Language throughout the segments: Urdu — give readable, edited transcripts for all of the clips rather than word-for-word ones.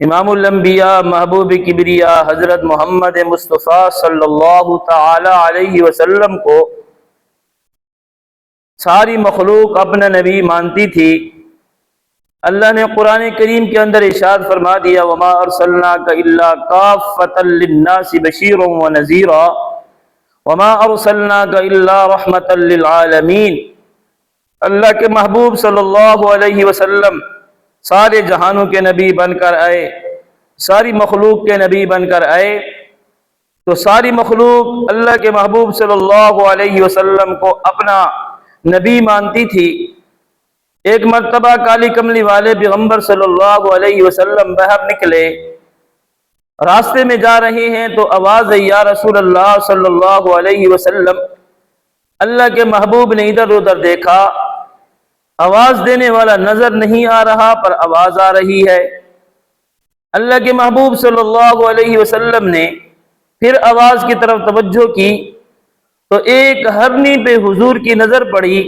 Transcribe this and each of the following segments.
امام الانبیاء محبوب کبریا حضرت محمد مصطفیٰ صلی اللہ تعالی علیہ وسلم کو ساری مخلوق اپنا نبی مانتی تھی۔ اللہ نے قرآن کریم کے اندر ارشاد فرما دیا وما ارسلناک الا کافۃ للناس بشیرا ونذیرا وما ارسلناک الا رحمۃ للعالمین۔ اللہ کے محبوب صلی اللہ علیہ وسلم سارے جہانوں کے نبی بن کر آئے، ساری مخلوق کے نبی بن کر آئے، تو ساری مخلوق اللہ کے محبوب صلی اللہ علیہ وسلم کو اپنا نبی مانتی تھی۔ ایک مرتبہ کالی کملی والے پیغمبر صلی اللہ علیہ وسلم باہر نکلے، راستے میں جا رہے ہیں تو آواز آئی یا رسول اللہ صلی اللہ علیہ وسلم۔ اللہ کے محبوب نے ادھر ادھر دیکھا، آواز دینے والا نظر نہیں آ رہا پر آواز آ رہی ہے۔ اللہ کے محبوب صلی اللہ علیہ وسلم نے پھر آواز کی طرف توجہ کی تو ایک ہرنی پہ حضور کی نظر پڑی،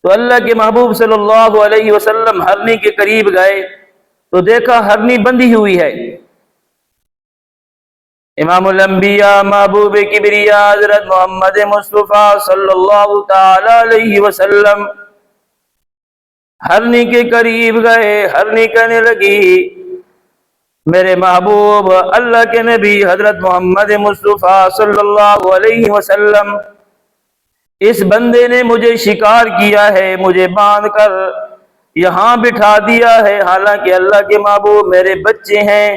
تو اللہ کے محبوب صلی اللہ علیہ وسلم ہرنی کے قریب گئے تو دیکھا ہرنی بندھی ہوئی ہے۔ امام الانبیاء محبوب کبریا حضرت محمد مصطفیٰ صلی اللہ تعالی علیہ وسلم ہرنی کے قریب گئے، ہرنی کہنے لگی میرے محبوب اللہ کے نبی حضرت محمد مصطفیٰ صلی اللہ علیہ وسلم، اس بندے نے مجھے شکار کیا ہے، مجھے باندھ کر یہاں بٹھا دیا ہے، حالانکہ اللہ کے محبوب میرے بچے ہیں۔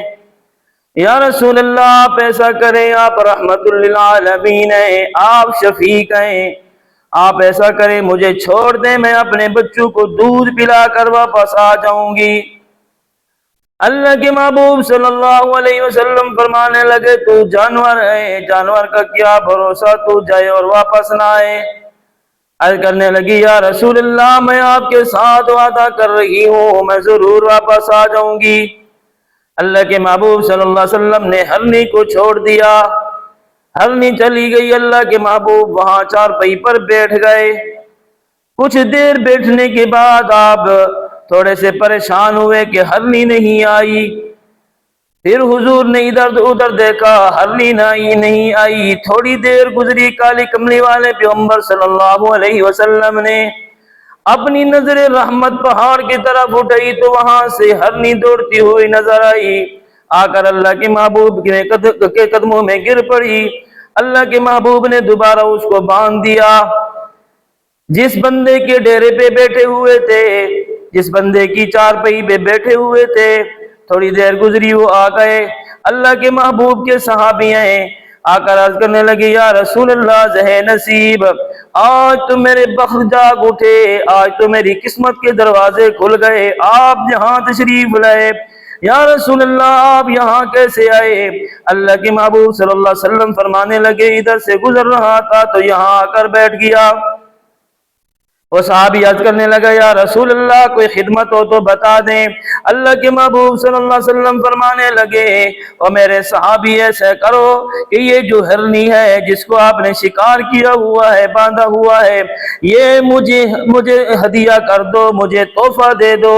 یا رسول اللہ آپ ایسا کریں، آپ رحمت للعالمین ہیں، آپ شفیق ہیں، آپ ایسا کریں مجھے چھوڑ دیں، میں اپنے بچوں کو دودھ پلا کر واپس آ جاؤں گی۔ اللہ کے محبوب صلی اللہ علیہ وسلم فرمانے لگے تو جانور ہے، جانور کا کیا بھروسہ تو جائے اور واپس نہ آئے۔ عرض کرنے لگی یا رسول اللہ میں آپ کے ساتھ وعدہ کر رہی ہوں، میں ضرور واپس آ جاؤں گی۔ اللہ کے محبوب صلی اللہ علیہ وسلم نے ہرنی کو چھوڑ دیا، ہرنی چلی گئی۔ اللہ کے محبوب وہاں چارپائی پر بیٹھ گئے۔ کچھ دیر بیٹھنے کے بعد آپ تھوڑے سے پریشان ہوئے کہ ہرنی نہیں آئی۔ پھر حضور نے ادھر ادھر دیکھا، ہرنی نہیں آئی۔ تھوڑی دیر گزری، کالی کملی والے پیغمبر صلی اللہ علیہ وسلم نے اپنی نظر رحمت پہاڑ کی طرف اٹھائی تو وہاں سے ہرنی دوڑتی ہوئی نظر آئی، آ کر اللہ کے محبوب کے قدموں میں گر پڑی۔ اللہ کے محبوب نے دوبارہ اس کو باندھ دیا۔ جس بندے کے ڈیرے پہ بیٹھے ہوئے تھے، جس بندے کی چارپائی پہ بیٹھے ہوئے تھے، تھوڑی دیر گزری وہ آ گئے۔ اللہ کے محبوب کے صحابی ہیں، آ کر عرض کرنے لگے یا رسول اللہ زہ نصیب، آج تو میرے بخت جاگ اٹھے، آج تو میری قسمت کے دروازے کھل گئے، آپ یہاں تشریف لائے۔ یا رسول اللہ آپ یہاں کیسے آئے؟ اللہ کے محبوب صلی اللہ علیہ وسلم فرمانے لگے ادھر سے گزر رہا تھا تو یہاں آ کر بیٹھ گیا۔ وہ صحابی عرض کرنے لگا یا رسول اللہ کوئی خدمت ہو تو بتا دیں۔ اللہ کے محبوب صلی اللہ علیہ وسلم فرمانے لگے اور میرے صحابی ایسا کرو کہ یہ جو ہرنی ہے جس کو آپ نے شکار کیا ہوا ہے، باندھا ہوا ہے، یہ مجھے ہدیہ کر دو، مجھے تحفہ دے دو۔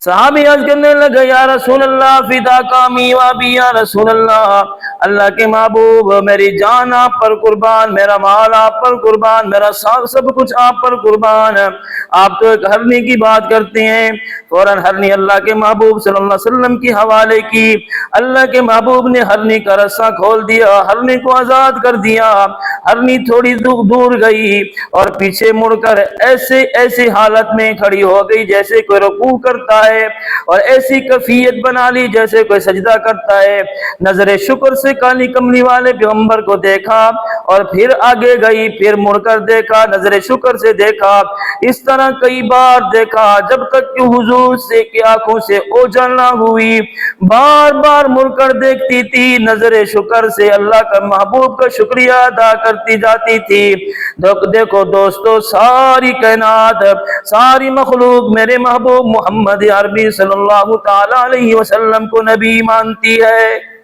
صحابی عرض کرنے لگا یا رسول اللہ فدا کامی وابی، یا رسول اللہ کے محبوب میری جان آپ پر قربان، میرا مال آپ پر قربان، میرا سب کچھ آپ پر قربان۔ آپ تو ایک ہرنی کی بات کرتے ہیں۔ فوراً ہرنی اللہ کے محبوب صلی اللہ علیہ وسلم کی حوالے کی۔ اللہ کے محبوب نے ہرنی کا رسہ کھول دیا، ہرنی کو آزاد کر دیا۔ ہرنی تھوڑی دور گئی اور پیچھے مڑ کر ایسے حالت میں کھڑی ہو گئی جیسے کوئی رکوع کرتا ہے، اور ایسی کیفیت بنا لی جیسے کوئی سجدہ کرتا ہے۔ نظر شکر سے کالی کملی والے پیغمبر کو دیکھا اور پھر آگے گئی، پھر مڑ کر دیکھا، نظر شکر سے دیکھا۔ اس طرح کئی بار دیکھا جب تک کہ حضور سے کی آنکھوں سے اوجھل نہ ہوئی۔ بار بار مڑ کر دیکھتی تھی، نظر شکر سے اللہ کا محبوب کا شکریہ ادا کرتی جاتی تھی۔ دیکھو دوستو، ساری کائنات، ساری مخلوق میرے محبوب محمد عربی صلی اللہ تعالی علیہ وسلم کو نبی مانتی ہے۔